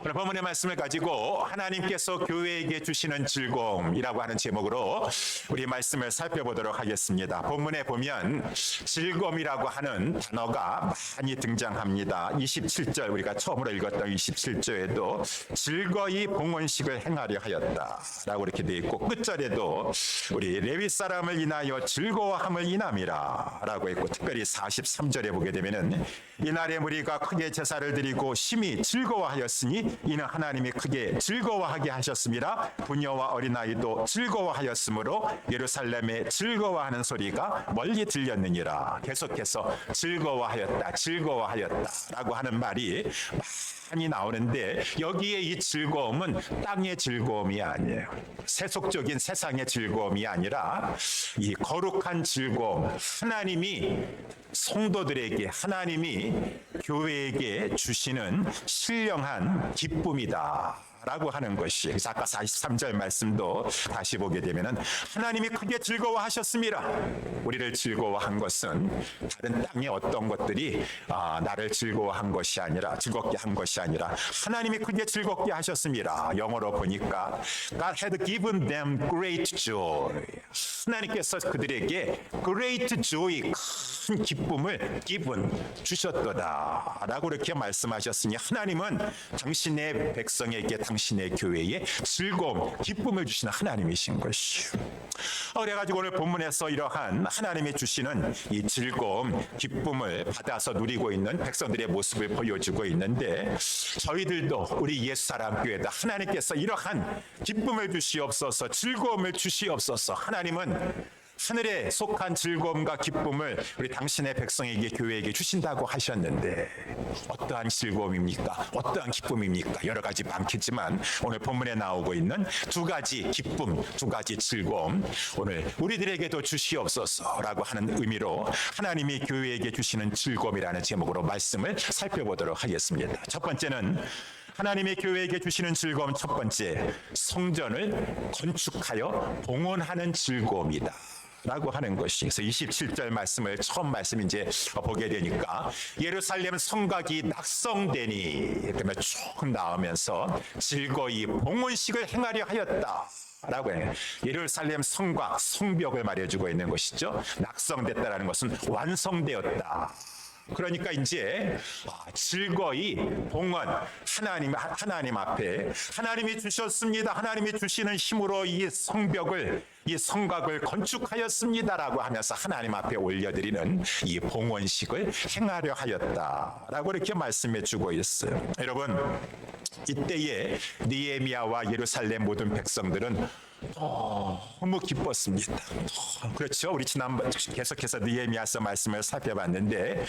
오늘 본문의 말씀을 가지고 하나님께서 교회에게 주시는 즐거움이라고 하는 제목으로 우리 말씀을 살펴보도록 하겠습니다. 본문에 보면 즐거움이라고 하는 단어가 많이 등장합니다. 27절, 우리가 처음으로 읽었던 27절에도 즐거이 봉헌식을 행하려 하였다라고 이렇게 되어 있고, 끝절에도 우리 레위 사람을 인하여 즐거워함을 인함이라 라고 했고, 특별히 43절에 보게 되면은 이날에 무리가 크게 제사를 드리고 심히 즐거워하였으니 이는 하나님이 크게 즐거워하게 하셨습니다. 부녀와 어린아이도 즐거워하였으므로 예루살렘에 즐거워하는 소리가 멀리 들렸느니라. 계속해서 즐거워하였다, 즐거워하였다 라고 하는 말이 많이 나오는데, 여기에 이 즐거움은 땅의 즐거움이 아니에요. 세속적인 세상의 즐거움이 아니라 이 거룩한 즐거움, 하나님이 성도들에게, 하나님이 교회에게 주시는 신령한 기쁨이다 라고 하는 것이, 그래서 아까 43절 말씀도 다시 보게 되면은 하나님이 크게 즐거워하셨습니다. 우리를 즐거워한 것은 다른 땅의 어떤 것들이 나를 즐거워한 것이 아니라, 즐겁게 한 것이 아니라 하나님이 크게 즐겁게 하셨습니다. 영어로 보니까 God had given them great joy. 하나님께서 그들에게 great joy, 큰 기쁨을 주셨도다 라고 이렇게 말씀하셨으니, 하나님은 당신의 백성에게, 당신의 교회에 즐거움, 기쁨을 주시는 하나님이신 것이요. 그래가지고 오늘 본문에서 이러한 하나님이 주시는 이 즐거움, 기쁨을 받아서 누리고 있는 백성들의 모습을 보여주고 있는데, 저희들도, 우리 옛사람 교회도 하나님께서 이러한 기쁨을 주시옵소서, 즐거움을 주시옵소서. 하나님은 하늘에 속한 즐거움과 기쁨을 우리 당신의 백성에게, 교회에게 주신다고 하셨는데, 어떠한 즐거움입니까? 어떠한 기쁨입니까? 여러 가지 많겠지만 오늘 본문에 나오고 있는 두 가지 기쁨, 두 가지 즐거움, 오늘 우리들에게도 주시옵소서라고 하는 의미로 하나님이 교회에게 주시는 즐거움이라는 제목으로 말씀을 살펴보도록 하겠습니다. 첫 번째는 하나님의 교회에게 주시는 즐거움, 첫 번째, 성전을 건축하여 봉헌하는 즐거움이다 라고 하는 것이. 그래서 27절 말씀을, 처음 말씀 이제 보게 되니까, 예루살렘 성곽이 낙성되니, 그러면 쭉 나오면서 즐거이 봉헌식을 행하려 하였다 라고 해요. 예루살렘 성곽, 성벽을 말해주고 있는 것이죠. 낙성됐다라는 것은 완성되었다. 그러니까 이제 즐거이 봉헌, 하나님 앞에 하나님이 주셨습니다, 하나님이 주시는 힘으로 이 성벽을, 이 성곽을 건축하였습니다라고 하면서 하나님 앞에 올려드리는 이 봉헌식을 행하려 하였다라고 이렇게 말씀해 주고 있어요. 여러분, 이때에 느헤미야와 예루살렘 모든 백성들은 너무 기뻤습니다. 그렇죠? 우리 지난번 계속해서 느헤미야서 말씀을 살펴봤는데,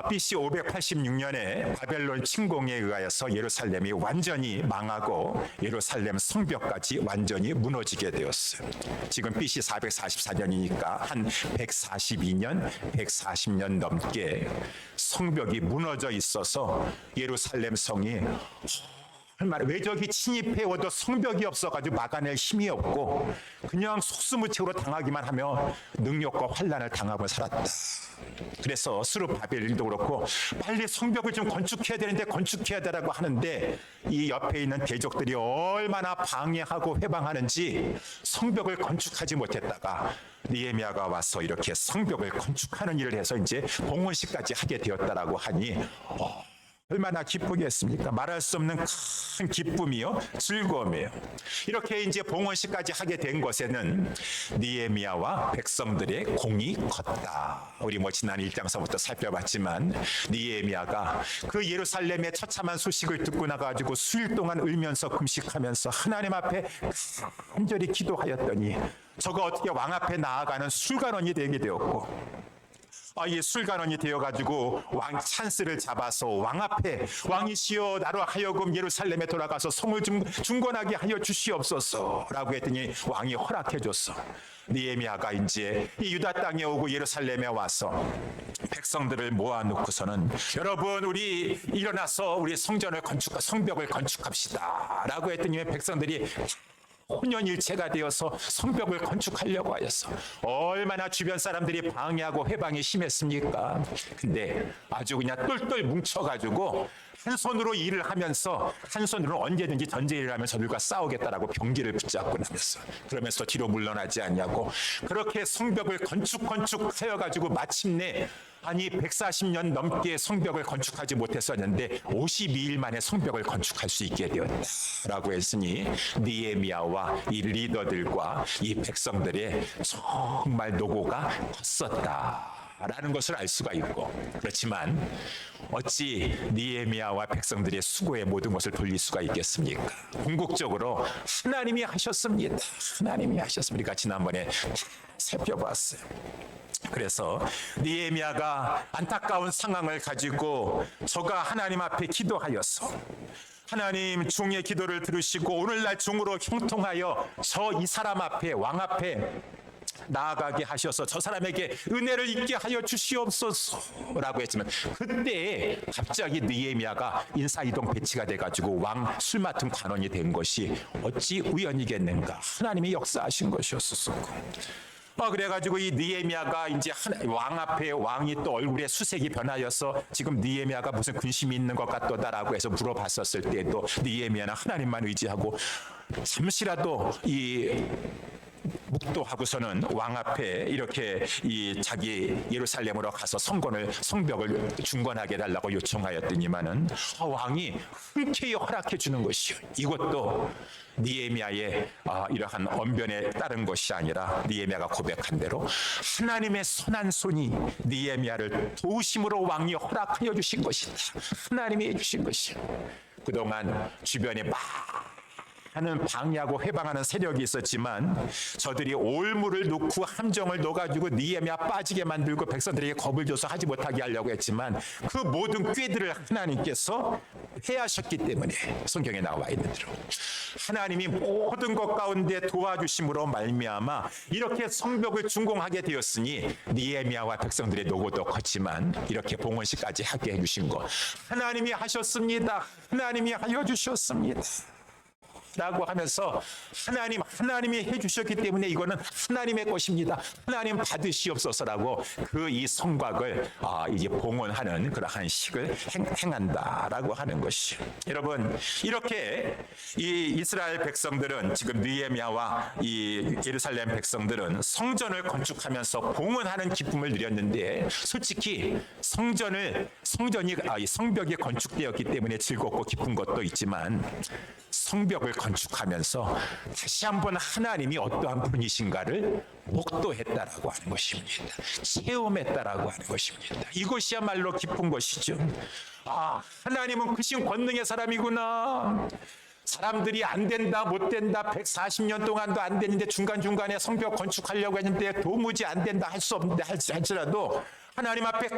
BC 586년에 바벨론 침공에 의하여서 예루살렘이 완전히 망하고 예루살렘 성벽까지 완전히 무너지게 되었어요. 지금 BC 444년이니까 한 142년, 140년 넘게 성벽이 무너져 있어서 예루살렘 성이 얼마나 외적이 침입해와도 성벽이 없어가지고 막아낼 힘이 없고 그냥 속수무책으로 당하기만 하며 능력과 환난을 당하고 살았다. 그래서 스룹바벨도 그렇고 빨리 성벽을 좀 건축해야 되는데 건축해야 되라고 하는데, 이 옆에 있는 대적들이 얼마나 방해하고 회방하는지 성벽을 건축하지 못했다가 느헤미야가 와서 이렇게 성벽을 건축하는 일을 해서 이제 봉헌식까지 하게 되었다라고 하니 얼마나 기쁘겠습니까? 말할 수 없는 큰 기쁨이요, 즐거움이에요. 이렇게 이제 봉헌식까지 하게 된 것에는 느헤미야와 백성들의 공이 컸다. 우리 지난 1장서부터 살펴봤지만, 느헤미야가 그 예루살렘의 처참한 소식을 듣고 나가지고 수일 동안 울면서 금식하면서 하나님 앞에 간절히 기도하였더니, 저가 어떻게 왕 앞에 나아가는 술관원이 되게 되었고, 이 술관원이 되어가지고 왕 찬스를 잡아서 왕 앞에, 왕이시여 나로 하여금 예루살렘에 돌아가서 성을 좀 중건하게 하여 주시옵소서 라고 했더니 왕이 허락해 줬어. 느헤미야가 이제 이 유다 땅에 오고 예루살렘에 와서 백성들을 모아놓고서는, 여러분 우리 일어나서 우리 성벽을 건축합시다 라고 했더니 백성들이 혼연일체가 되어서 성벽을 건축하려고 하였어. 얼마나 주변 사람들이 방해하고 회방이 심했습니까? 근데 아주 그냥 똘똘 뭉쳐가지고 한 손으로 일을 하면서 한 손으로 언제든지 전쟁을 하면 저들과 싸우겠다라고 병기를 붙잡고 나면서 그러면서 뒤로 물러나지 않냐고 그렇게 성벽을 건축하여 가지고 마침내 140년 넘게 성벽을 건축하지 못했었는데 52일 만에 성벽을 건축할 수 있게 되었다라고 했으니 느헤미야와 이 리더들과 이 백성들의 정말 노고가 컸었다라는 것을 알 수가 있고, 그렇지만 어찌 느헤미야와 백성들의 수고에 모든 것을 돌릴 수가 있겠습니까? 궁극적으로 하나님이 하셨습니다. 하나님이 하셨습니다. 지난번에 살펴봤어요. 그래서 느헤미야가 안타까운 상황을 가지고 저가 하나님 앞에 기도하여서 하나님 종의 기도를 들으시고 오늘날 종으로 형통하여 저 이 사람 앞에 왕 앞에 나아가게 하셔서 저 사람에게 은혜를 있게 하여 주시옵소서라고 했지만 그때 갑자기 느헤미야가 인사이동 배치가 돼가지고 왕 술 맡은 관원이 된 것이 어찌 우연이겠는가? 하나님이 역사하신 것이었었고. 그래가지고 이 느헤미야가 이제 왕 앞에 왕이 또 얼굴에 수색이 변하여서 지금 느헤미야가 무슨 근심이 있는 것 같도다라고 해서 물어봤었을 때도 느헤미야는 하나님만 의지하고 잠시라도 이 묵도하고서는 왕 앞에 이렇게 이 자기 예루살렘으로 가서 성벽을 중건하게 해달라고 요청하였더니만은 왕이 흔쾌히 허락해 주는 것이요. 이것도 느헤미야의 이러한 언변에 따른 것이 아니라 느헤미야가 고백한 대로 하나님의 선한 손이 느헤미야를 도우심으로 왕이 허락하여 주신 것이다. 하나님이 해주신 것이요. 그동안 주변에 많은 방해하고 회방하는 세력이 있었지만 저들이 올무를 놓고 함정을 넣어가지고 느헤미야 빠지게 만들고 백성들에게 겁을 줘서 하지 못하게 하려고 했지만 그 모든 꾀들을 하나님께서 해하셨기 때문에 성경에 나와 있는 대로 하나님이 모든 것 가운데 도와주심으로 말미암아 이렇게 성벽을 준공하게 되었으니 느헤미야와 백성들의 노고도 컸지만 이렇게 봉헌식까지 하게 해주신 것 하나님이 하셨습니다. 하나님이 하여 주셨습니다. 라고 하면서 하나님이 해주셨기 때문에 이거는 하나님의 것입니다. 하나님 받으시옵소서라고 그 이 성곽을 이제 봉헌하는 그러한 식을 행한다라고 하는 것이. 여러분 이렇게 이 이스라엘 백성들은 지금 느헤미야와 이 예루살렘 백성들은 성전을 건축하면서 봉헌하는 기쁨을 누렸는데 솔직히 성벽이 건축되었기 때문에 즐겁고 기쁜 것도 있지만 성벽을 건축하면서 다시 한번 하나님이 어떠한 분이신가를 목도했다라고 하는 것입니다. 체험했다라고 하는 것입니다. 이것이야말로 기쁜 것이죠. 하나님은 크신 권능의 사람이구나. 사람들이 안 된다 못 된다 140년 동안도 안 됐는데 중간중간에 성벽 건축하려고 했는데 도무지 안 된다 할 수 없는데 할지라도 하나님 앞에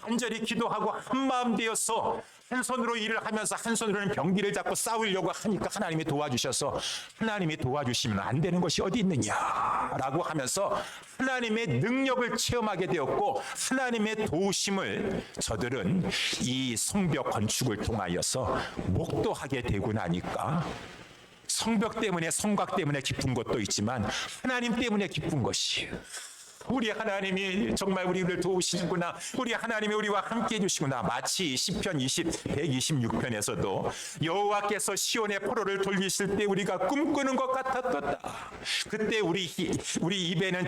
간절히 기도하고 한마음 되어서 한 손으로 일을 하면서 한 손으로는 병기를 잡고 싸우려고 하니까 하나님이 도와주셔서 하나님이 도와주시면 안 되는 것이 어디 있느냐라고 하면서 하나님의 능력을 체험하게 되었고 하나님의 도우심을 저들은 이 성벽 건축을 통하여서 목도하게 되고 나니까 성벽 때문에 성곽 때문에 기쁜 것도 있지만 하나님 때문에 기쁜 것이 우리 하나님이 정말 우리를 도우시는구나. 우리 하나님이 우리와 함께 해주시구나. 마치 시편 126편에서도 여호와께서 시온의 포로를 돌리실 때 우리가 꿈꾸는 것 같았도다. 그때 우리 입에는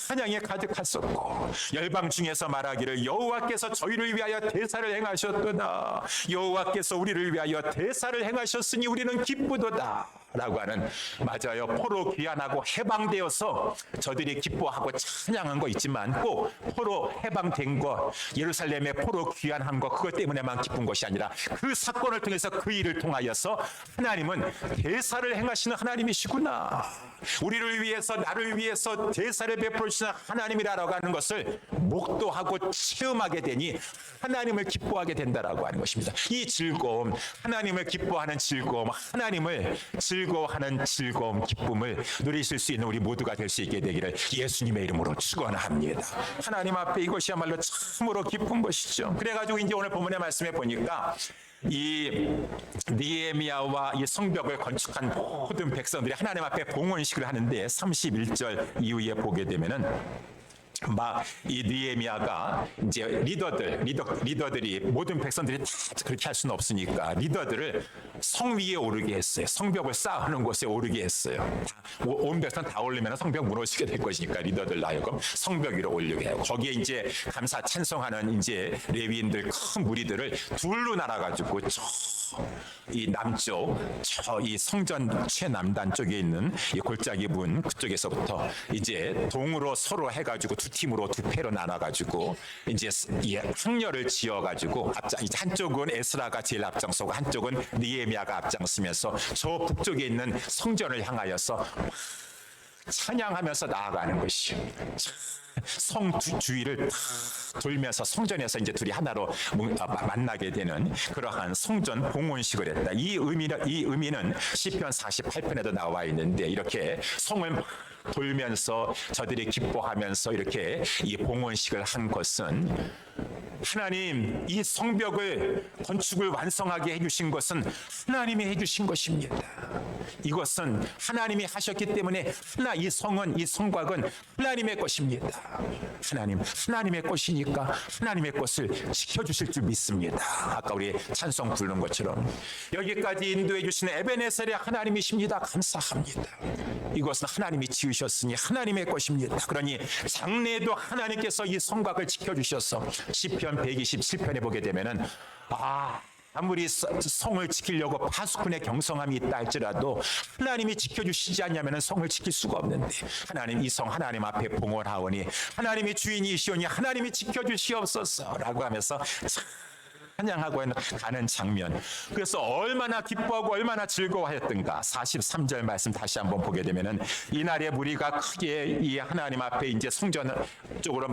찬양이 가득했었고 열방 중에서 말하기를 여호와께서 저희를 위하여 대사를 행하셨도다. 여호와께서 우리를 위하여 대사를 행하셨으니 우리는 기쁘도다. 라고 하는 맞아요. 포로 귀환하고 해방되어서 저들이 기뻐하고 찬양한 거 있지만 꼭 포로 해방된 거 예루살렘에 포로 귀환한 거 그것 때문에만 기쁜 것이 아니라 그 사건을 통해서 그 일을 통하여서 하나님은 대사를 행하시는 하나님이시구나. 우리를 위해서 나를 위해서 대사를 베풀어 주시는 하나님이라고 하는 것을 목도하고 체험하게 되니 하나님을 기뻐하게 된다라고 하는 것입니다. 이 즐거움, 하나님을 기뻐하는 즐거움, 하나님을 즐거워하는 즐거움, 기쁨을 누리실 수 있는 우리 모두가 될 수 있게 되기를 예수님의 이름으로 축원합니다. 하나님 앞에 이것이야말로 참으로 기쁜 것이죠. 그래가지고 이제 오늘 본문의 말씀에 보니까 이 느헤미야와 이 성벽을 건축한 모든 백성들이 하나님 앞에 봉헌식을 하는데 31절 이후에 보게 되면은 막 이 느헤미야가 이제 리더들이 모든 백성들이 다 그렇게 할 수는 없으니까 리더들을 성 위에 오르게 했어요. 성벽을 쌓아놓은 곳에 오르게 했어요. 온 백성 다 올리면 성벽 무너지게 될 것이니까 리더들 하여금 성벽 위로 올리게 해요. 거기에 이제 감사 찬송하는 이제 레위인들 큰 무리들을 둘로 나눠가지고 이 남쪽 이 성전 최남단 쪽에 있는 이 골짜기 문 그쪽에서부터 이제 동으로 서로 해가지고 두 팀으로 두 패로 나눠가지고 이제 이 항렬을 지어가지고 이제 한쪽은 에스라가 제일 앞장서고 한쪽은 느헤미야가 앞장서면서 저 북쪽에 있는 성전을 향하여서 찬양하면서 나아가는 것이요. 성 주위를 돌면서 성전에서 이제 둘이 하나로 만나게 되는 그러한 성전 봉헌식을 했다. 이 의미는 시편 48편에도 나와 있는데 이렇게 성을 돌면서 저들이 기뻐하면서 이렇게 이 봉헌식을 한 것은 하나님 이 성벽을 건축을 완성하게 해주신 것은 하나님이 해주신 것입니다. 이것은 하나님이 하셨기 때문에 이 성은 이 성곽은 하나님의 것입니다. 하나님의 것이니까 하나님의 것을 지켜주실 줄 믿습니다. 아까 우리 찬송 부르는 것처럼 여기까지 인도해 주시는 에베네셀의 하나님이십니다. 감사합니다. 이것은 하나님이 지으셨으니 하나님의 것입니다. 그러니 장래에도 하나님께서 이 성곽을 지켜주셔서 시편 127편에 보게 되면은 아무리 성을 지키려고 파수꾼의 경성함이 있다 할지라도 하나님이 지켜주시지 않냐면 성을 지킬 수가 없는데 하나님 이 성 하나님 앞에 봉헌하오니 하나님이 주인이시오니 하나님이 지켜주시옵소서라고 하면서 찬양하고 가는 장면. 그래서 얼마나 기뻐하고 얼마나 즐거워하였던가. 43절 말씀 다시 한번 보게 되면은 이날의 무리가 크게 이 하나님 앞에 이제 성전 쪽으로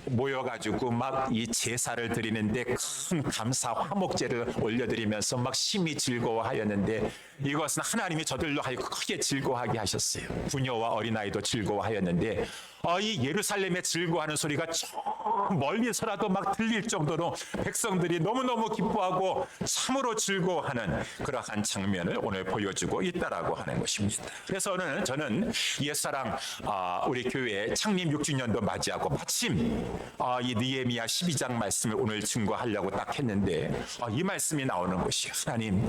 모여가지고 막 이 제사를 드리는데 큰 감사 화목제를 올려드리면서 막 심히 즐거워하였는데 이것은 하나님이 저들로 하여금 크게 즐거워하게 하셨어요. 부녀와 어린아이도 즐거워하였는데 이 예루살렘의 즐거워하는 소리가 저 멀리서라도 막 들릴 정도로 백성들이 너무너무 기뻐하고 참으로 즐거워하는 그러한 장면을 오늘 보여주고 있다라고 하는 것입니다. 그래서 오늘 저는 옛사랑 우리 교회 창립 6주년도 맞이하고 마침 이 느헤미야 12장 말씀을 오늘 증거하려고 딱 했는데 이 말씀이 나오는 것이 하나님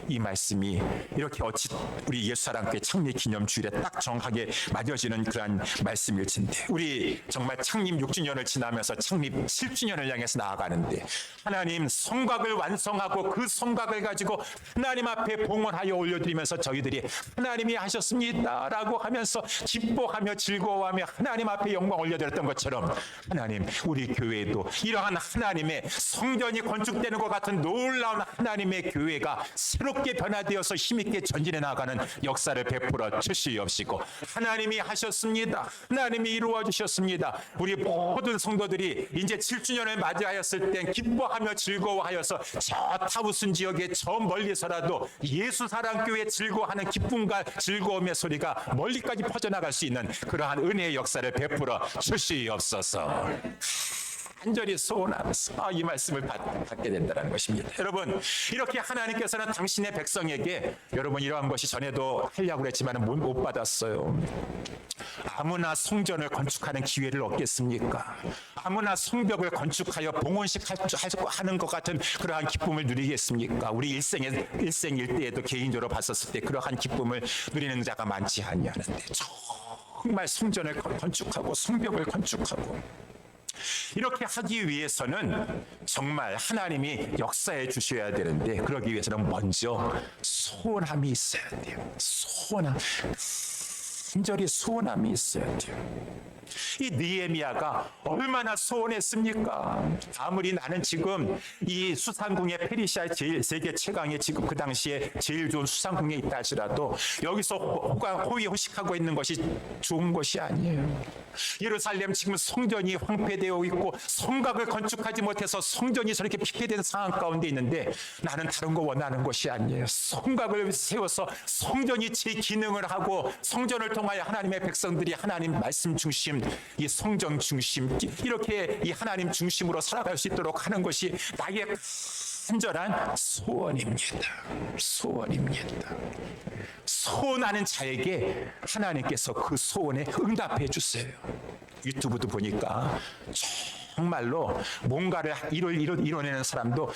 이 말씀이 이렇게 어찌 우리 옛사랑교회 창립 기념주일에 딱 정확하게 맞아지는 그러한 말씀일 텐데 우리 정말 창립 6주년을 지나면서 창립 7주년을 향해서 나아가는데 하나님 성곽을 완성하고 그 성곽을 가지고 하나님 앞에 봉헌하여 올려드리면서 저희들이 하나님이 하셨습니다라고 하면서 기뻐하며 즐거워하며 하나님 앞에 영광 올려드렸던 것처럼 하나님 우리 교회에도 이러한 하나님의 성전이 건축되는 것 같은 놀라운 하나님의 교회가 새롭게 변화되어서 힘있게 전진해 나가는 역사를 베풀어 주시옵시고 하나님이 하셨습니다. 하나님이 이루어 주셨습니다. 우리 모든 성도들이 이제 7주년을 맞이하였을 땐 기뻐하며 즐거워하여서 저 타우슨 지역에 저 멀리서라도 예수 사랑교회 즐거워하는 기쁨과 즐거움의 소리가 멀리까지 퍼져나갈 수 있는 그러한 은혜의 역사를 베풀어 주시옵소서. 간절히 소원하면서 이 말씀을 받게 된다는 것입니다. 여러분 이렇게 하나님께서는 당신의 백성에게 여러분 이러한 것이 전에도 하려고 했지만 못 받았어요. 아무나 성전을 건축하는 기회를 얻겠습니까? 아무나 성벽을 건축하여 봉헌식 하는 것 같은 그러한 기쁨을 누리겠습니까? 우리 일생일대에도 개인적으로 봤었을 때 그러한 기쁨을 누리는 자가 많지 아니하는데 정말 성전을 건축하고 성벽을 건축하고 이렇게 하기 위해서는 정말 하나님이 역사해 주셔야 되는데 그러기 위해서는 먼저 소원함이 있어야 돼요. 간절히 소원함이 있어야 돼요. 이 느헤미야가 얼마나 소원했습니까? 아무리 나는 지금 이 수상궁의 페르시아의 제일 세계 최강의 지금 그 당시에 제일 좋은 수상궁에 있다 할지라도 여기서 호의호식하고 있는 것이 좋은 것이 아니에요. 예루살렘 지금 성전이 황폐되어 있고 성곽을 건축하지 못해서 성전이 저렇게 피폐된 상황 가운데 있는데 나는 다른 거 원하는 것이 아니에요. 성곽을 세워서 성전이 제 기능을 하고 성전을 통하여 하나님의 백성들이 하나님 말씀 중심 이 성전 중심 이렇게 이 하나님 중심으로 살아갈 수 있도록 하는 것이 나의 간절한 소원입니다. 소원입니다. 소원하는 자에게 하나님께서 그 소원에 응답해 주세요. 유튜브도 보니까 정말로 뭔가를 이뤄내는 사람도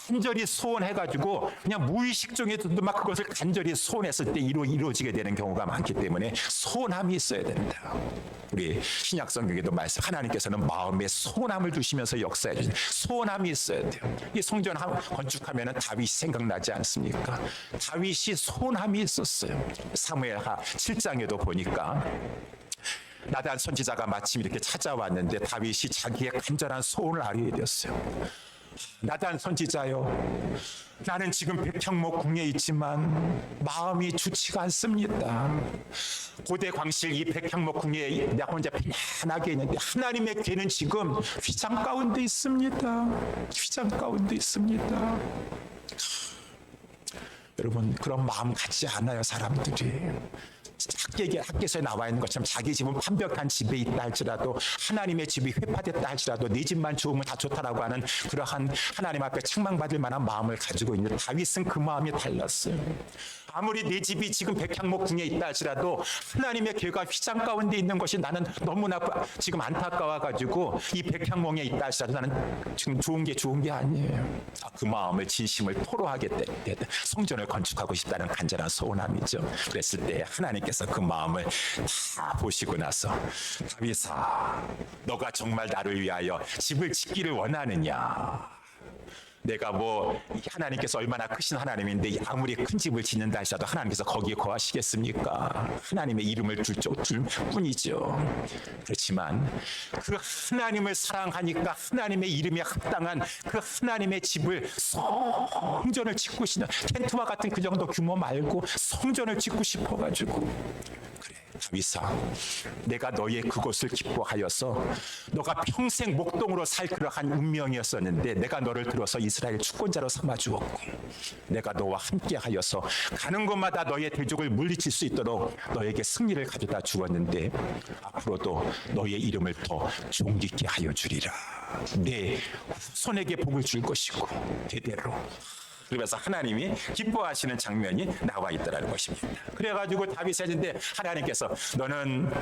간절히 소원해가지고 그냥 무의식 중에도 막 그것을 간절히 소원했을 때 이루어지게 되는 경우가 많기 때문에 소원함이 있어야 된다. 우리 신약 성경에도 말씀, 하나님께서는 마음에 소원함을 주시면서 역사해 주신 소원함이 있어야 돼요. 이 성전 건축하면은 다윗이 생각나지 않습니까? 다윗이 소원함이 있었어요. 사무엘하 7장에도 보니까 나단 선지자가 마침 이렇게 찾아왔는데 다윗이 자기의 간절한 소원을 알려드렸어요. 나단 선지자요, 나는 지금 백향목 궁에 있지만 마음이 좋지가 않습니다. 고대 광실 이 백향목 궁에 나 혼자 편안하게 있는데 하나님의 괴는 지금 휘장 가운데 있습니다. 휘장 가운데 있습니다. 여러분, 그런 마음 갖지 않아요, 사람들이. 학계에서 나와 있는 것처럼 자기 집은 완벽한 집에 있다 할지라도, 하나님의 집이 회파됐다 할지라도 내 집만 좋으면 다 좋다라고 하는 그러한 하나님 앞에 책망받을 만한 마음을 가지고 있는 다윗은 그 마음이 달랐어요. 아무리 내 집이 지금 백향목 궁에 있다 할지라도 하나님의 궤가 휘장 가운데 있는 것이 나는 너무나 지금 안타까워가지고 이 백향목에 있다 할지라도 나는 지금 좋은 게 아니에요. 그 마음을 진심을 토로하게 때 성전을 건축하고 싶다는 간절한 소원함이죠. 그랬을 때 하나님께서 그 마음을 다 보시고 나서, 다윗아, 너가 정말 나를 위하여 집을 짓기를 원하느냐? 내가 하나님께서 얼마나 크신 하나님인데 아무리 큰 집을 짓는다 하셔도 하나님께서 거기에 거하시겠습니까? 하나님의 이름을 줄 뿐이죠. 그렇지만 그 하나님을 사랑하니까 하나님의 이름에 합당한 그 하나님의 집을, 성전을 짓고 싶은, 텐트와 같은 그 정도 규모 말고 성전을 짓고 싶어가지고, 그래 다윗아, 내가 너의 그곳을 기뻐하여서 너가 평생 목동으로 살 그러한 운명이었었는데 내가 너를 들어서 이스라엘 주권자로 삼아 주었고, 내가 너와 함께하여서 가는 곳마다 너의 대적을 물리칠 수 있도록 너에게 승리를 가져다 주었는데 앞으로도 너의 이름을 더 존귀케 하여 주리라. 내 손에게 복을 줄 것이고 대대로. 그러면서 하나님이 기뻐하시는 장면이 나와 있더라는 것입니다. 그래가지고 다윗이 했는데 하나님께서, 너는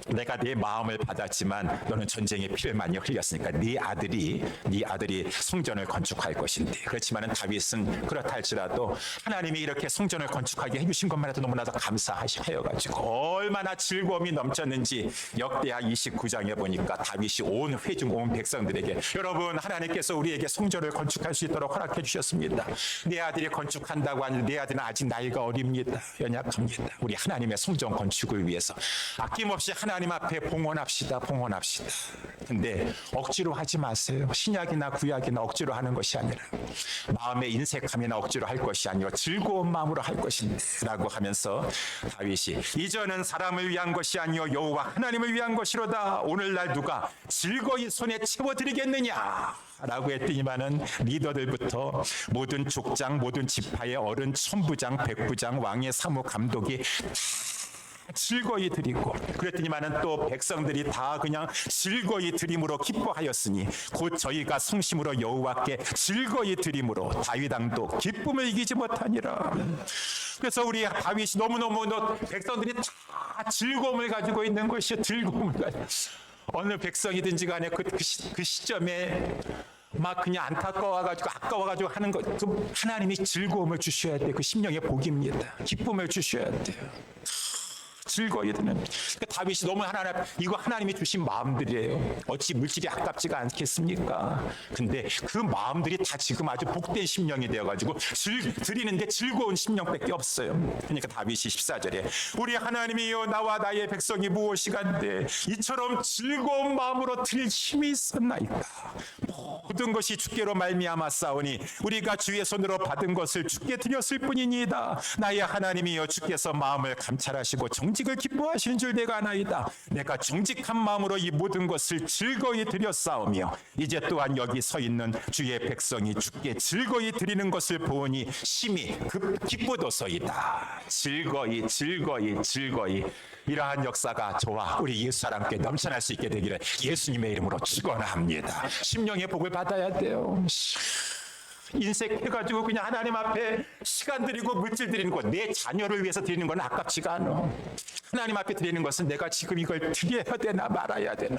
내가 네 마음을 받았지만 너는 전쟁의 피를 많이 흘렸으니까 네 아들이 성전을 건축할 것인데, 그렇지만은 다윗은 그렇다 할지라도 하나님이 이렇게 성전을 건축하게 해주신 것만 해도 너무나도 감사하여가지고 얼마나 즐거움이 넘쳤는지 역대하 29장에 보니까 다윗이 온 회중 온 백성들에게, 여러분, 하나님께서 우리에게 성전을 건축할 수 있도록 허락해 주셨습니다. 내 아들이 건축한다고 하는데 내 아들은 아직 나이가 어립니다. 연약합니다. 우리 하나님의 성전 건축을 위해서 아낌없이 하나님 앞에 봉헌합시다. 근데 억지로 하지 마세요. 신약이나 구약이나 억지로 하는 것이 아니라 마음의 인색함이나 억지로 할 것이 아니라 즐거운 마음으로 할 것입니다 라고 하면서 다윗이, 이전은 사람을 위한 것이 아니요 여호와 하나님을 위한 것이로다. 오늘날 누가 즐거이 손에 채워드리겠느냐 라고 했더니만은 리더들부터 모든 족장, 모든 지파의 어른, 천부장, 백부장, 왕의 사무 감독이 즐거이 드리고, 그랬더니만은 또 백성들이 다 그냥 즐거이 드림으로 기뻐하였으니 곧 저희가 성심으로 여호와께 즐거이 드림으로 다윗 왕도 기쁨을 이기지 못하니라. 그래서 우리 다윗이 너무너무 백성들이 다 즐거움을 가지고 있는 것이요, 즐거움을 가지고. 어느 백성이든지 간에 그 시점에 막 그냥 안타까워가지고 아까워가지고 하는 것, 그 하나님이 즐거움을 주셔야 돼. 그 심령의 복입니다. 기쁨을 주셔야 돼요. 즐거워야 되는. 그러니까 다윗이 너무 이거 하나님이 주신 마음들이에요. 어찌 물질이 아깝지가 않겠습니까? 근데 그 마음들이 다 지금 아주 복된 심령이 되어가지고 드리는데 즐거운 심령밖에 없어요. 그러니까 다윗이 14절에 우리 하나님이여 나와 나의 백성이 무엇이간데 이처럼 즐거운 마음으로 드릴 힘이 있었나이까. 모든 것이 주께로 말미암아 싸우니 우리가 주의 손으로 받은 것을 주께 드렸을 뿐이니이다. 나의 하나님이여 주께서 마음을 감찰하시고 정직을 기뻐하시는 줄 내가 아나이다. 내가 정직한 마음으로 이 모든 것을 즐거이 드렸사오며 이제 또한 여기 서 있는 주의 백성이 주께 즐거이 드리는 것을 보니 심히 기쁘도소이다. 즐거이 이러한 역사가 저와 우리 예수 사람께 넘쳐날 수 있게 되기를 예수님의 이름으로 축원합니다. 심령의 복을 받아야 돼요. 인색해가지고 그냥 하나님 앞에 시간 드리고 물질 드리는 것, 내 자녀를 위해서 드리는 건 아깝지가 않아. 하나님 앞에 드리는 것은 내가 지금 이걸 드려야 되나 말아야 되나.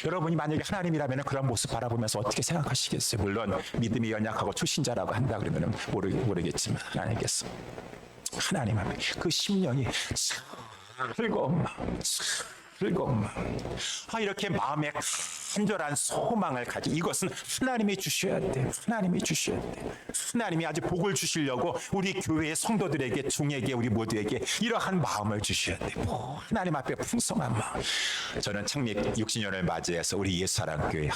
여러분이 만약에 하나님이라면 그런 모습 바라보면서 어떻게 생각하시겠어요? 물론 믿음이 연약하고 초신자라고 한다 그러면 모르겠지만 하나님께서 하나님 앞에 그 심령이 즐거운 마음, 이렇게 마음에 간절한 소망을 가지고 이것은 하나님이 주셔야 돼. 하나님이 아주 복을 주시려고 우리 교회의 성도들에게, 종에게, 우리 모두에게 이러한 마음을 주셔야 돼. 하나님 앞에 풍성한 마음. 저는 창립 60년을 맞이해서 우리 예수사랑교회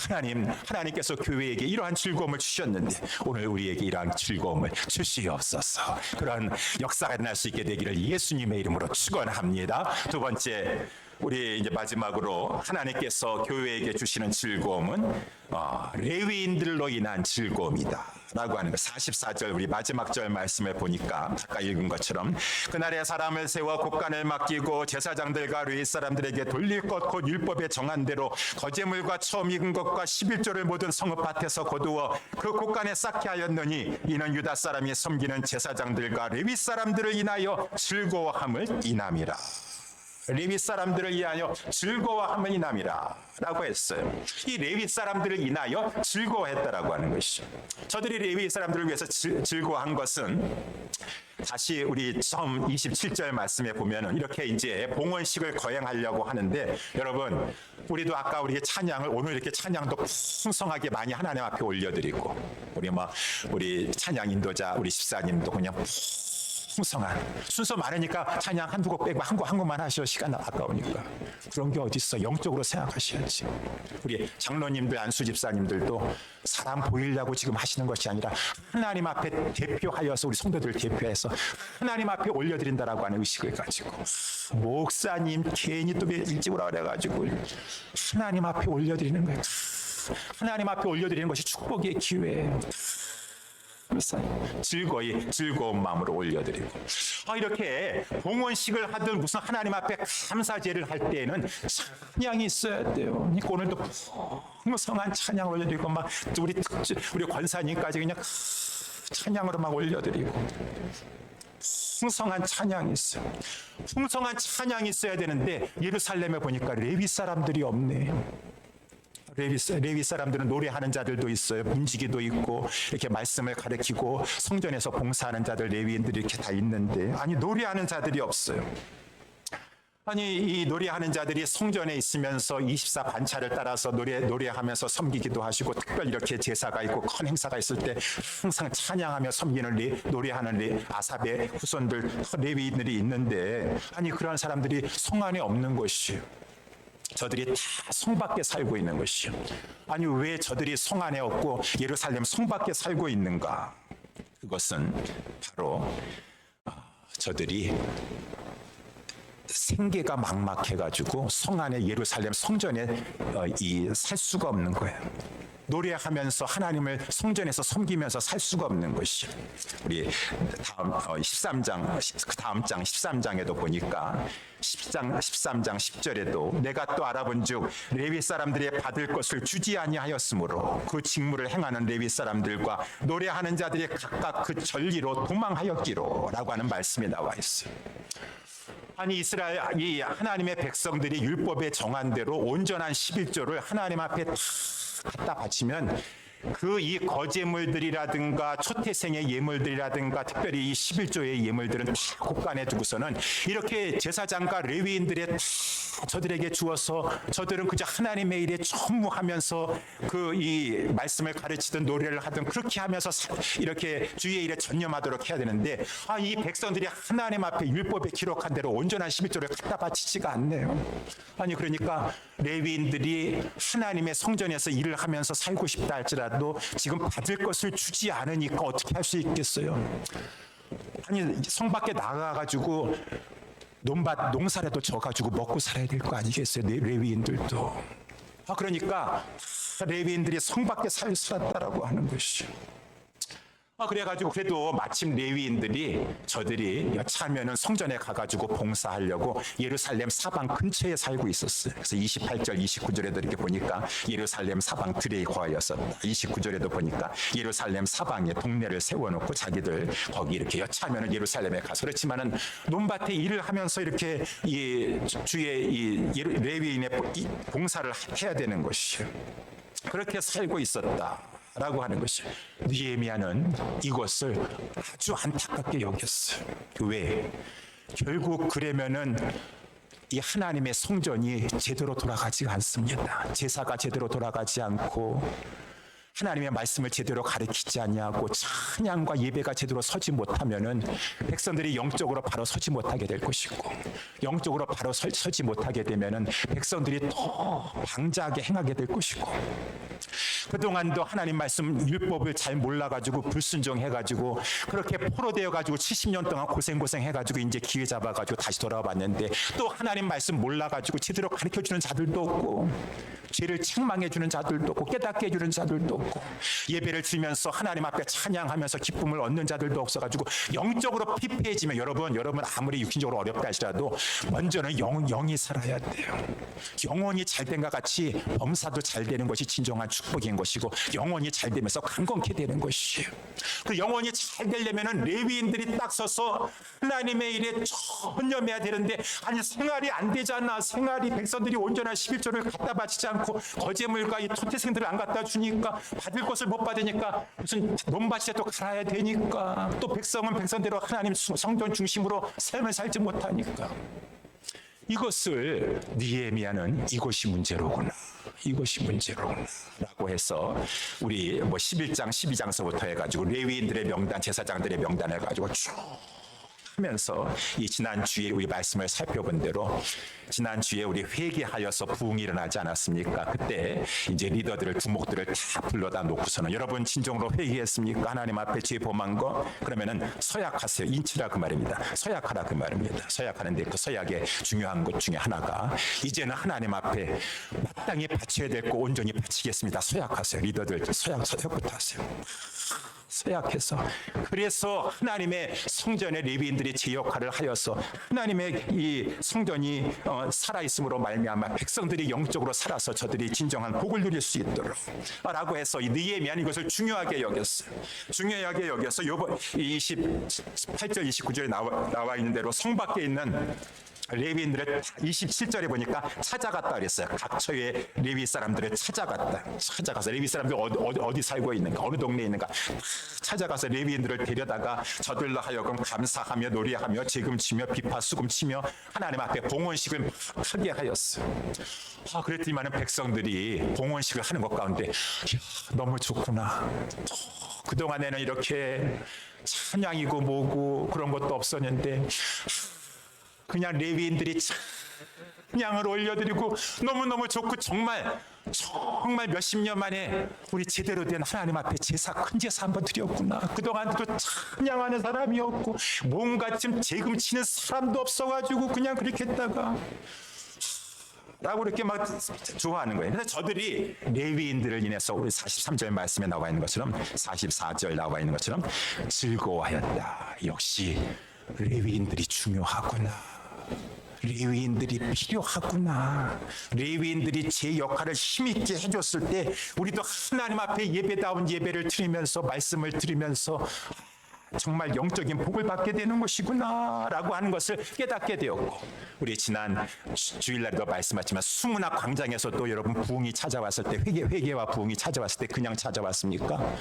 하나님께서 교회에게 이러한 즐거움을 주셨는데 오늘 우리에게 이러한 즐거움을 주시옵소서. 그런 역사가 일어날 수 있게 되기를 예수님의 이름으로 축원합니다. 두 번째, 우리 이제 마지막으로 하나님께서 교회에게 주시는 즐거움은 레위인들로 인한 즐거움이다라고 하는 거. 44절 우리 마지막 절 말씀을 보니까 아까 읽은 것처럼 그날에 사람을 세워 곡간을 맡기고 제사장들과 레위 사람들에게 돌릴 것 곧 율법에 정한 대로 거제물과 처음 익은 것과 11조를 모든 성읍밭에서 거두어 그 곡간에 쌓게 하였느니 이는 유다 사람이 섬기는 제사장들과 레위 사람들을 인하여 즐거워함을 인함이라. 레위 사람들을 위하여 즐거워함을 인함이라 라고 했어요. 이 레위 사람들을 인하여 즐거워했다라고 하는 것이죠. 저들이 레위 사람들을 위해서 즐거워한 것은 다시 우리 처음 27절 말씀에 보면은 이렇게 이제 봉헌식을 거행하려고 하는데, 여러분 우리도 아까 우리 찬양을 오늘 이렇게 찬양도 풍성하게 많이 하나님 앞에 올려드리고 우리 찬양 인도자 우리 집사님도 그냥 풍성한 순서 많으니까 찬양 한두 곡 빼고 한 곡만 하셔. 시간 아까우니까. 그런 게 어디 있어. 영적으로 생각하셔야지. 우리 장로님들, 안수 집사님들도 사람 보이려고 지금 하시는 것이 아니라 하나님 앞에 대표하여서 우리 성도들 대표해서 하나님 앞에 올려드린다라고 하는 의식을 가지고, 목사님 괜히 또 일찍 오라 그래가지고 하나님 앞에 올려드리는 거예요. 하나님 앞에 올려드리는 것이 축복의 기회예요. 즐거운 마음으로 올려드리고, 이렇게 봉헌식을 하든 무슨 하나님 앞에 감사제를 할 때에는 찬양이 있어야 돼요. 그러니까 오늘도 풍성한 찬양을 올려드리고 우리 권사님까지 그냥 찬양으로 막 올려드리고, 풍성한 찬양이 있어요. 풍성한 찬양이 있어야 되는데 예루살렘에 보니까 레위 사람들이 없네. 레위 사람들은 노래하는 자들도 있어요. 문지기도 있고 이렇게 말씀을 가르치고 성전에서 봉사하는 자들, 레위인들이 이렇게 다 있는데, 아니 노래하는 자들이 없어요. 아니 이 노래하는 자들이 성전에 있으면서 24 반차를 따라서 노래하면서 섬기기도 하시고, 특별히 이렇게 제사가 있고 큰 행사가 있을 때 항상 찬양하며 섬기는 노래하는 아삽의 후손들 레위인들이 있는데, 아니 그런 사람들이 성 안에 없는 것이에요. 저들이 다 성 밖에 살고 있는 것이요. 아니 왜 저들이 성 안에 없고 예루살렘 성 밖에 살고 있는가? 그것은 바로 저들이 생계가 막막해가지고 성 안에 예루살렘 성전에 살 수가 없는 거예요. 노래하면서 하나님을 성전에서 섬기면서 살 수가 없는 것이요. 우리 다음 13장 그 다음 장 13장에도 보니까 13장 10절에도 내가 또 알아본즉 레위 사람들이 받을 것을 주지 아니하였으므로 그 직무를 행하는 레위 사람들과 노래하는 자들이 각각 그 전리로 도망하였기로라고 하는 말씀이 나와 있어요. 아니 이 하나님의 백성들이 율법에 정한 대로 온전한 11조를 하나님 앞에 갖다 바치면 이 거제물들이라든가 초태생의 예물들이라든가 특별히 이 11조의 예물들은 다 곳간에 두고서는 이렇게 제사장과 레위인들의 저들에게 주어서 저들은 그저 하나님의 일에 전무하면서 이 말씀을 가르치든 노래를 하든 그렇게 하면서 이렇게 주의 일에 전념하도록 해야 되는데, 이 백성들이 하나님 앞에 율법에 기록한 대로 온전한 11조를 갖다 바치지가 않네요. 아니 그러니까 레위인들이 하나님의 성전에서 일을 하면서 살고 싶다 할지라도 지금 받을 것을 주지 않으니까 어떻게 할 수 있겠어요? 아니 성 밖에 나가가지고 농사라도 져가지고 먹고 살아야 될 거 아니겠어요? 레위인들도. 그러니까 레위인들이 성 밖에 살았다라고 하는 것이죠. 그래가지고 그래도 마침 레위인들이 저들이 여차하면은 성전에 가가지고 봉사하려고 예루살렘 사방 근처에 살고 있었어요. 그래서 28절, 29절에도 이렇게 보니까 예루살렘 사방 들에 거하였었다. 29절에도 보니까 예루살렘 사방에 동네를 세워놓고 자기들 거기 이렇게 여차하면은 예루살렘에 가서 그렇지만은 논밭에 일을 하면서 이렇게 이 주의 이 레위인의 봉사를 해야 되는 것이에요. 그렇게 살고 있었다라고 하는 것이에요. 느헤미야는 이것을 아주 안타깝게 여겼어요. 왜? 결국 그러면은 이 하나님의 성전이 제대로 돌아가지 않습니다. 제사가 제대로 돌아가지 않고 하나님의 말씀을 제대로 가르치지 아니하고 찬양과 예배가 제대로 서지 못하면은 백성들이 영적으로 바로 서지 못하게 될 것이고 영적으로 바로 서지 못하게 되면은 백성들이 더 방자하게 행하게 될 것이고 그동안도 하나님 말씀 율법을 잘 몰라가지고 불순종해가지고 그렇게 포로되어가지고 70년 동안 고생해가지고 이제 기회 잡아가지고 다시 돌아왔는데 또 하나님 말씀 몰라가지고 제대로 가르쳐주는 자들도 없고 죄를 책망해주는 자들도 없고 깨닫게 해주는 자들도 없고 예배를 드리면서 하나님 앞에 찬양하면서 기쁨을 얻는 자들도 없어가지고 영적으로 피폐해지면 여러분 아무리 육신적으로 어렵다 할지라도 먼저는 영이 살아야 돼요. 영혼이 잘된 것 같이 범사도 잘 되는 것이 진정한 축복인 것이고 영혼이 잘 되면서 강건케 되는 것이에요. 그 영혼이 잘 되려면은 레위인들이 딱 서서 하나님의 일에 전념해야 되는데 아니 생활이 안 되잖아. 생활이 백성들이 온전한 11조를 갖다 바치지 않고 거제물과 이 토태생들을 안 갖다 주니까 받을 것을 못 받으니까 무슨 논밭에 또 갈아야 되니까 또 백성은 백성대로 하나님 성전 중심으로 삶을 살지 못하니까 이것을 느헤미야는 이것이 문제로구나 라고 해서 우리 11장 12장서부터 해가지고 레위인들의 명단 제사장들의 명단 해가지고 쭉 하면서 이 지난주에 우리 말씀을 살펴본 대로 지난주에 우리 회개하여서 부흥이 일어나지 않았습니까? 그때 이제 리더들을 두목들을 다 불러다 놓고서는 여러분 진정으로 회개했습니까? 하나님 앞에 죄 범한 거 그러면은 서약하세요. 인치라 그 말입니다. 서약하라 그 말입니다. 서약하는데 그 서약의 중요한 것 중에 하나가 이제는 하나님 앞에 마땅히 바쳐야 될 거 온전히 바치겠습니다. 서약하세요. 리더들 서약부터 하세요. 서약해서 그래서 하나님의 성전의 레위인들이 제 역할을 하여서 하나님의 이 성전이 살아있음으로 말미암아 백성들이 영적으로 살아서 저들이 진정한 복을 누릴 수 있도록 라고 해서 이 느헤미야는 이것을 중요하게 여겼어요. 중요하게 여겨서 요번 28절 29절에 나와 있는 대로 성 밖에 있는 레위인들을 27절에 보니까 찾아갔다 그랬어요. 각 처의 레위 사람들을 찾아가서 레위 사람들 어디 살고 있는가 어느 동네에 있는가 찾아가서 레위인들을 데려다가 저들로 하여금 감사하며 노래하며 재금치며 비파 수금치며 하나님 앞에 봉헌식을 하게 하였어요. 그랬더니만은 백성들이 봉헌식을 하는 것 가운데 너무 좋구나. 그동안에는 이렇게 찬양이고 뭐고 그런 것도 없었는데 그냥 레위인들이 찬양을 올려드리고 너무너무 좋고 정말 몇십 년 만에 우리 제대로 된 하나님 앞에 큰 제사 한번 드렸구나. 그동안도 찬양하는 사람이 없고 뭔가 좀 재금치는 사람도 없어가지고 그냥 그렇게 했다가 라고 이렇게 막 좋아하는 거예요. 그래서 저들이 레위인들을 인해서 우리 43절 말씀에 나와 있는 것처럼 44절 나와 있는 것처럼 즐거워하였다. 역시 레위인들이 중요하구나. 레위인들이 필요하구나. 레위인들이 제 역할을 힘있게 해줬을 때 우리도 하나님 앞에 예배다운 예배를 드리면서 말씀을 드리면서 정말 영적인 복을 받게 되는 것이구나 라고 하는 것을 깨닫게 되었고 우리 지난 주일날에도 말씀하셨지만 수문학 광장에서도 여러분 부흥이 찾아왔을 때 회개와 부흥이 찾아왔을 때 그냥 찾아왔습니까?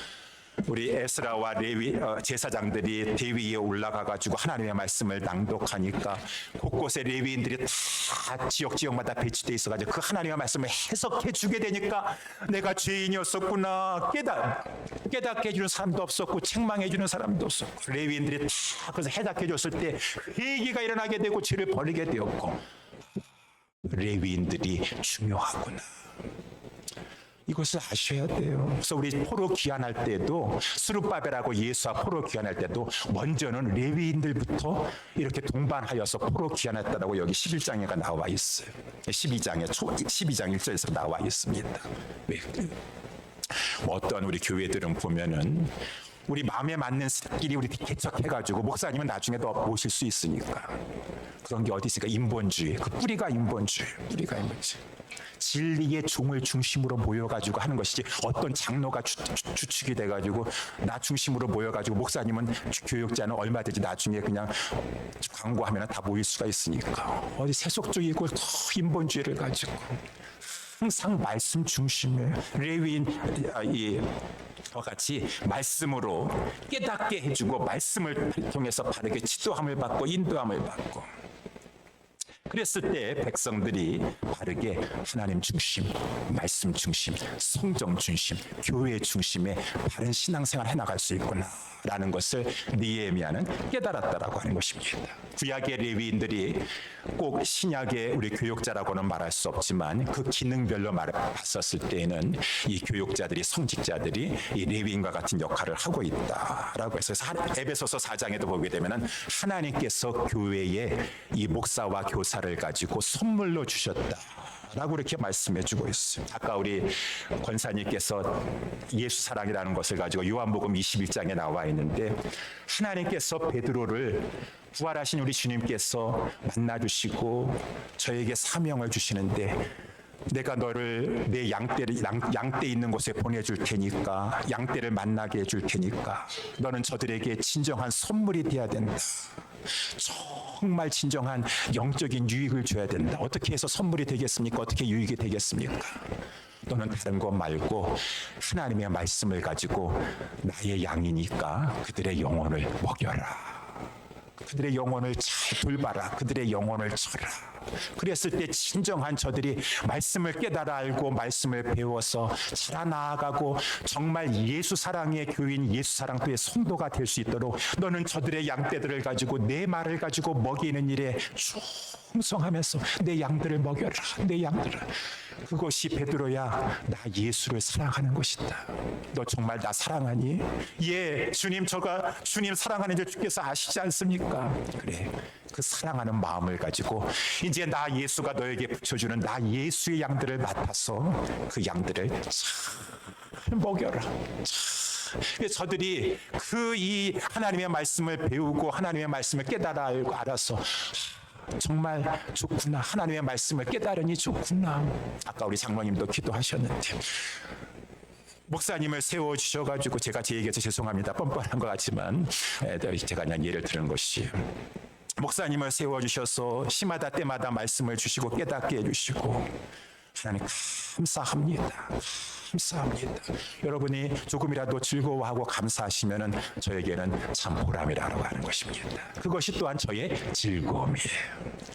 우리 에스라와 레위 제사장들이 대위 위에 올라가가지고 하나님의 말씀을 낭독하니까 곳곳에 레위인들이 다 지역마다 배치돼 있어가지고 그 하나님의 말씀을 해석해 주게 되니까 내가 죄인이었었구나 깨닫게 해주는 사람도 없었고 책망해 주는 사람도 없었고 레위인들이 다 그래서 해석해 줬을 때 회개가 일어나게 되고 죄를 버리게 되었고 레위인들이 중요하구나. 이것을 아셔야 돼요. 그래서 우리 포로 귀환할 때도 스룹바벨하고 예수와 포로 귀환할 때도 먼저는 레위인들부터 이렇게 동반하여서 포로 귀환했다라고 여기 11장에가 나와 있어요. 12장 1절에서 나와 있습니다. 어떤 우리 교회들은 보면은 우리 마음에 맞는 끼리 우리 개척해가지고 목사님은 나중에 더 모실 수 있으니까. 그런 게 어디 있으니까 인본주의. 그 뿌리가 인본주의. 진리의 종을 중심으로 모여가지고 하는 것이지, 어떤 장로가 주축이 돼가지고 나 중심으로 모여가지고 목사님은 교육자는 얼마든지 나중에 그냥 광고하면 다 모일 수가 있으니까. 어디 세속주의고 인본주의를 가지고 항상 말씀 중심에 레위인 와 같이 말씀으로 깨닫게 해주고 말씀을 통해서 바르게 지도함을 받고 인도함을 받고, 그랬을 때 백성들이 바르게 하나님 중심, 말씀 중심, 성정 중심, 교회 중심의 바른 신앙생활 해나갈 수 있구나라는 것을 느헤미야는 깨달았다라고 하는 것입니다. 구약의 레위인들이 꼭 신약의 우리 교육자라고는 말할 수 없지만 그 기능별로 봤었을 때에는 이 교육자들이, 성직자들이 이 레위인과 같은 역할을 하고 있다라고 해서 에베소서 4장에도 보게 되면은 하나님께서 교회에 이 목사와 교사를 가지고 선물로 주셨다라고 이렇게 말씀해주고 있어요. 아까 우리 권사님께서 예수 사랑이라는 것을 가지고 요한복음 21장에 나와 있는데, 하나님께서 베드로를 부활하신 우리 주님께서 만나주시고 저에게 사명을 주시는데, 내가 너를 내 양떼 있는 곳에 보내줄 테니까, 양떼를 만나게 해줄 테니까 너는 저들에게 진정한 선물이 돼야 된다. 정말 진정한 영적인 유익을 줘야 된다. 어떻게 해서 선물이 되겠습니까? 어떻게 유익이 되겠습니까? 너는 다른 것 말고 하나님의 말씀을 가지고 나의 양이니까 그들의 영혼을 먹여라. 그들의 영혼을 잘 돌봐라. 그들의 영혼을 쳐라. 그랬을 때 진정한 저들이 말씀을 깨달아 알고 말씀을 배워서 자라나가고 정말 예수 사랑의 교인, 예수 사랑도의 성도가 될 수 있도록 너는 저들의 양떼들을 가지고 내 말을 가지고 먹이는 일에 충성하면서 내 양들을 먹여라. 내 양들을. 그것이 베드로야, 나 예수를 사랑하는 것이다. 너 정말 나 사랑하니? 예, 주님, 저가 주님 사랑하는 줄 주께서 아시지 않습니까? 그래, 그 사랑하는 마음을 가지고 이제 나 예수가 너에게 붙여주는 나 예수의 양들을 맡아서 그 양들을 잘 먹여라. 저들이 이 하나님의 말씀을 배우고 하나님의 말씀을 깨달아 알고 알아서 정말 좋구나. 하나님의 말씀을 깨달으니 좋구나. 아까 우리 장로님도 기도하셨는데, 목사님을 세워주셔가지고, 제가 제 얘기해서 죄송합니다. 뻔뻔한 것 같지만 제가 그냥 예를 드는 것이, 목사님을 세워주셔서 시마다 때마다 말씀을 주시고 깨닫게 해주시고 하나님 감사합니다. 감사합니다. 여러분이 조금이라도 즐거워하고 감사하시면은 저에게는 참 보람이라고 하는 것입니다. 그것이 또한 저의 즐거움이에요.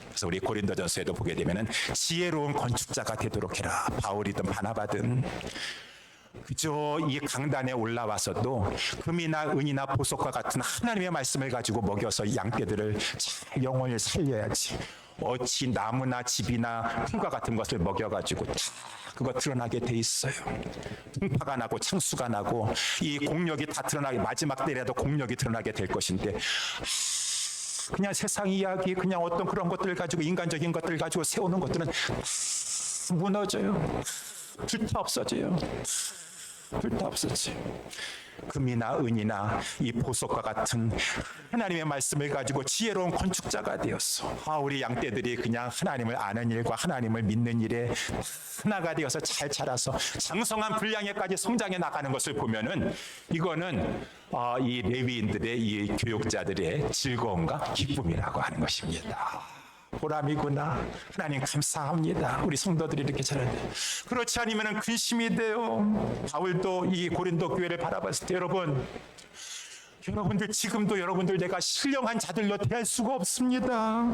그래서 우리 고린도전서에도 보게 되면은 지혜로운 건축자가 되도록 해라. 바울이든 바나바든 그저 이 강단에 올라와서도 금이나 은이나 보석과 같은 하나님의 말씀을 가지고 먹여서 양떼들을 잘 영혼을 살려야지. 어찌 나무나 집이나 풀과 같은 것을 먹여가지고 다 그거 드러나게 돼 있어요. 풍파가 나고 창수가 나고 이 공력이 다 드러나게, 마지막 때라도 공력이 드러나게 될 것인데, 그냥 세상 이야기, 그냥 어떤 그런 것들을 가지고, 인간적인 것들을 가지고 세우는 것들은 무너져요. 불타 없어져요. 불타 없어져요. 금이나 은이나 이 보석과 같은 하나님의 말씀을 가지고 지혜로운 건축자가 되었어. 우리 양떼들이 그냥 하나님을 아는 일과 하나님을 믿는 일에 하나가 되어서 잘 자라서 장성한 분량에까지 성장해 나가는 것을 보면은 이거는 이 레위인들의, 이 교육자들의 즐거움과 기쁨이라고 하는 것입니다. 보람이구나. 하나님 감사합니다. 우리 성도들이 이렇게 잘하는데, 그렇지 않으면 근심이 돼요. 바울도 이 고린도 교회를 바라봤을 때, 여러분들 지금도 여러분들 내가 신령한 자들로 대할 수가 없습니다.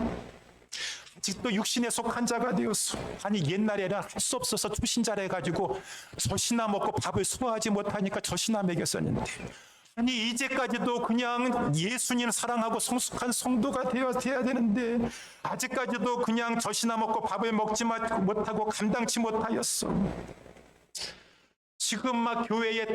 아직도 육신에 속한 자가 되었어. 아니 옛날에는 할 수 없어서 초신자라 해가지고 젖이나 먹고 밥을 소화하지 못하니까 젖이나 먹였었는데, 아니 이제까지도 그냥 예수님 사랑하고 성숙한 성도가 되어야 되는데 아직까지도 그냥 젖이나 먹고 밥을 먹지 못하고 감당치 못하였어. 지금 막 교회에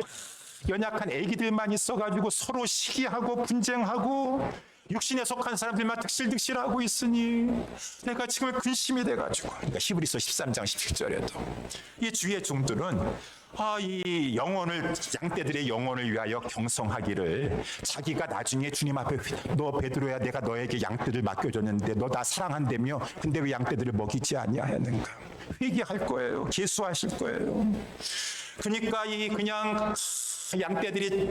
연약한 애기들만 있어가지고 서로 시기하고 분쟁하고 육신에 속한 사람들만 득실득실하고 있으니 내가 지금 근심이 돼가지고, 그러니까 히브리서 13장 17절에도 이 주의 종들은 이 영혼을, 양떼들의 영혼을 위하여 경성하기를, 자기가 나중에 주님 앞에 너 베드로야, 내가 너에게 양떼를 맡겨줬는데 너 나 사랑한다며 근데 왜 양떼들을 먹이지 아니하였는가, 회개할 거예요. 개수하실 거예요. 그러니까 그냥 양떼들이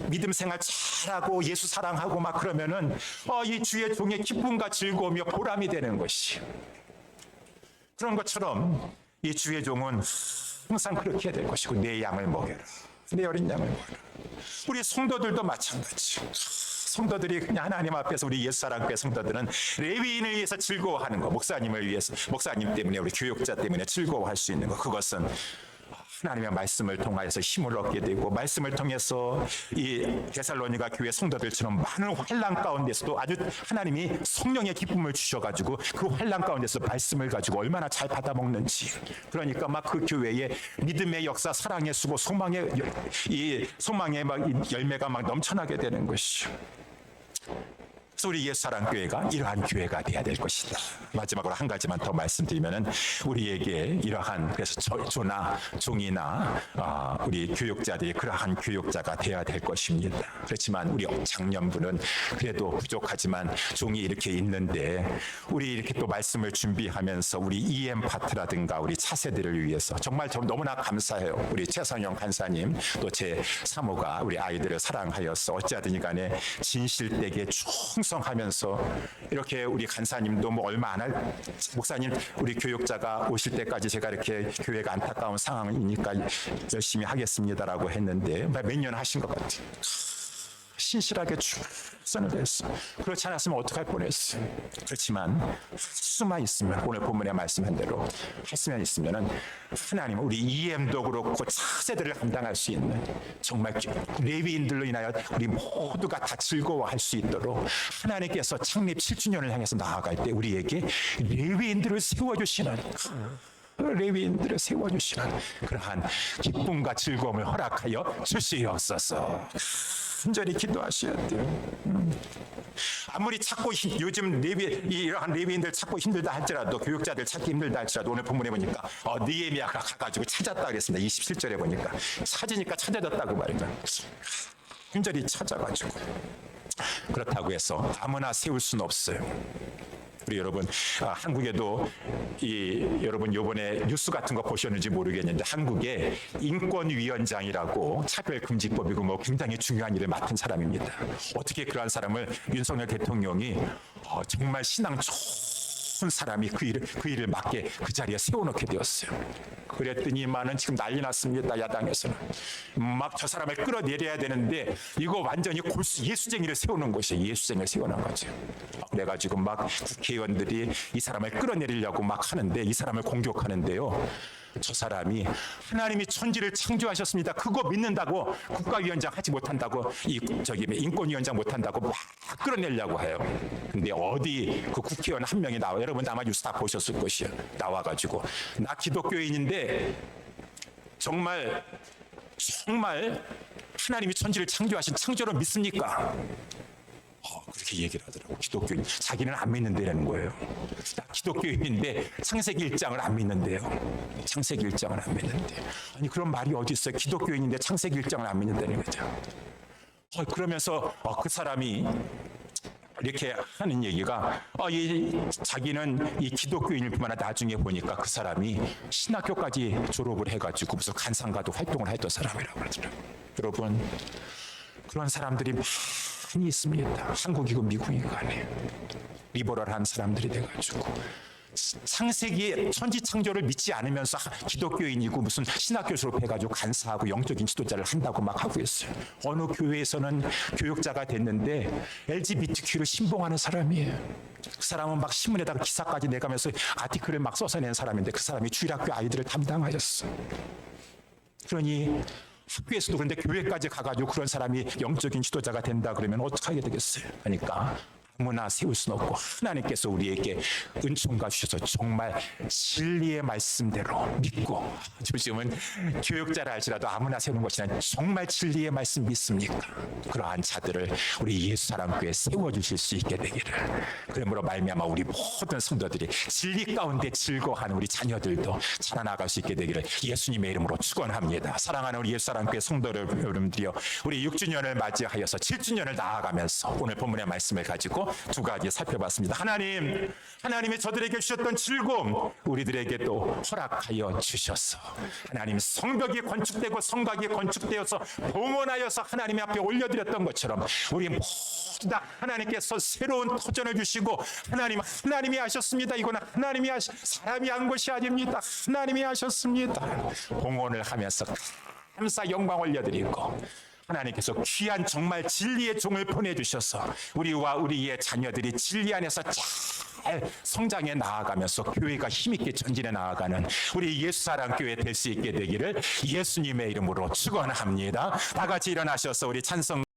믿음 생활 잘하고 예수 사랑하고 막 그러면은 이 주의 종의 기쁨과 즐거움이 보람이 되는 것이, 그런 것처럼 이 주의 종은 항상 그렇게 해야 될 것이고, 내 양을 먹여라, 내 어린 양을 먹여라. 우리 성도들도 마찬가지. 성도들이 그냥 하나님 앞에서, 우리 옛사랑교회 성도들은 레위인을 위해서 즐거워하는 거, 목사님을 위해서, 목사님 때문에, 우리 교육자 때문에 즐거워할 수 있는 거, 그것은 하나님의 말씀을 통하여서 힘을 얻게 되고, 말씀을 통해서 이 데살로니가 교회 성도들처럼 많은 환난 가운데서도 아주 하나님이 성령의 기쁨을 주셔가지고 그 환난 가운데서 말씀을 가지고 얼마나 잘 받아먹는지, 그러니까 막 그 교회에 믿음의 역사, 사랑의 수고, 소망의 막 열매가 막 넘쳐나게 되는 것이. 그래서 우리 옛사랑교회가 이러한 교회가 되어야 될 것이다. 마지막으로 한 가지만 더 말씀드리면은, 우리에게 이러한, 그래서 종이나 우리 교육자들이 그러한 교육자가 되어야 될 것입니다. 그렇지만 우리 장년부는 그래도 부족하지만 종이 이렇게 있는데, 우리 이렇게 또 말씀을 준비하면서 우리 EM 파트라든가 우리 차세대를 위해서 정말 너무나 감사해요. 우리 최상영 간사님, 또 제 사모가 우리 아이들을 사랑하여서 어찌하든지 간에 진실되게 충성하면서, 이렇게 우리 간사님도 뭐 얼마 안 할, 목사님 우리 교육자가 오실 때까지 제가 이렇게 교회가 안타까운 상황이니까 열심히 하겠습니다라고 했는데 몇 년 하신 것 같아요. 신실하게 최선을 다했어. 그렇지 않았으면 어떡할 뻔했어요. 그렇지만 할 수만 있으면, 오늘 본문에 말씀한 대로 할 수만 있으면은 하나님, 우리 EM도 그렇고 차세대를 감당할 수 있는, 정말 레위인들로 인하여 우리 모두가 다 즐거워할 수 있도록 하나님께서 창립 7주년을 향해서 나아갈 때 우리에게 레위인들을 세워주시는 그러한 기쁨과 즐거움을 허락하여 주시옵소서. 간절히 기도하셔야 돼요. 아무리 찾고 요즘 이러한 레위인들 찾고 힘들다 할지라도, 교육자들 찾기 힘들다 할지라도, 오늘 본문에 보니까 느헤미야가 가가지고 찾았다 그랬습니다. 27절에 보니까 찾으니까 찾아졌다고 말이죠. 간절히 찾아가지고. 그렇다고 해서 아무나 세울 수는 없어요. 우리 여러분, 한국에도 여러분 요번에 뉴스 같은 거 보셨는지 모르겠는데, 한국에 인권위원장이라고 차별금지법이고 뭐 굉장히 중요한 일을 맡은 사람입니다. 어떻게 그러한 사람을 윤석열 대통령이 정말 신앙 좋은 사람이 그 일을 맡게 그 자리에 세워놓게 되었어요. 그랬더니만은 지금 난리 났습니다. 야당에서는 막 저 사람을 끌어내려야 되는데, 이거 완전히 예수쟁이를 세우는 것이에요. 예수쟁이를 세우는 거죠. 그래가지고 막 국회의원들이 이 사람을 끌어내리려고 막 하는데, 이 사람을 공격하는데요, 저 사람이 하나님이 천지를 창조하셨습니다, 그거 믿는다고 국가위원장 하지 못한다고, 인권위원장 못한다고 막 끌어내려고 해요. 근데 어디 그 국회의원 한 명이 나와, 여러분 아마 뉴스 다 보셨을 것이에요. 나와가지고 나 기독교인인데 정말 하나님이 천지를 창조하신 창조로 믿습니까? 그렇게 얘기를 하더라고. 기독교인, 자기는 안 믿는다는 거예요. 나 기독교인인데 창세기 1장을 안 믿는데요. 창세기 1장을 안 믿는데. 아니, 그런 말이 어디 있어요? 기독교인인데 창세기 1장을 안 믿는다는 거죠. 그러면서 그 사람이 이렇게 하는 얘기가, 자기는 이 기독교인일 뿐만 아니라 나중에 보니까 그 사람이 신학교까지 졸업을 해가지고 무슨 간상가도 활동을 했던 사람이라고 그러더라고요. 여러분, 그런 사람들이 많이 있습니다. 한국이고 미국이고 간에 리버럴한 사람들이 돼가지고 창세기 천지 창조를 믿지 않으면서 기독교인이고 무슨 신학교 졸업해가지고 간사하고 영적인 지도자를 한다고 막 하고 있어요. 어느 교회에서는 교육자가 됐는데 LGBTQ를 신봉하는 사람이에요. 그 사람은 막 신문에다가 기사까지 내가면서 아티클을 막 써서 낸 사람인데, 그 사람이 주일학교 아이들을 담당하였어. 그러니 학교에서도 그런데 교회까지 가가지고 그런 사람이 영적인 지도자가 된다 그러면 어떻게 하게 되겠어요? 그러니까 아무나 세울 수는 없고 하나님께서 우리에게 은총과 주셔서 정말 진리의 말씀대로 믿고, 요즘은 교육자라 할지라도 아무나 세우는 것이 아니라 정말 진리의 말씀 믿습니까? 그러한 자들을 우리 예수사랑교회에 세워주실 수 있게 되기를, 그러므로 말미암아 우리 모든 성도들이 진리 가운데 즐거워하는 우리 자녀들도 자라나갈 수 있게 되기를 예수님의 이름으로 축원합니다. 사랑하는 우리 예수사랑교회 성도 여러분들이여, 우리 6주년을 맞이하여서 7주년을 나아가면서 오늘 본문의 말씀을 가지고 두 가지 살펴봤습니다. 하나님이 저들에게 주셨던 즐거움 우리들에게도 허락하여 주셔서 하나님 성벽이 건축되고 성곽이 건축되어서 봉헌하여서 하나님 앞에 올려드렸던 것처럼 우리 모두 다 하나님께서 새로운 터전을 주시고, 하나님이 하셨습니다. 이거는 사람이 한 것이 아닙니다. 하나님이 하셨습니다. 봉헌을 하면서 감사 영광 올려드리고, 하나님께서 귀한 정말 진리의 종을 보내주셔서 우리와 우리의 자녀들이 진리 안에서 잘 성장해 나아가면서 교회가 힘있게 전진해 나아가는 우리 예수사랑교회 될 수 있게 되기를 예수님의 이름으로 축원합니다. 다 같이 일어나셔서 우리 찬송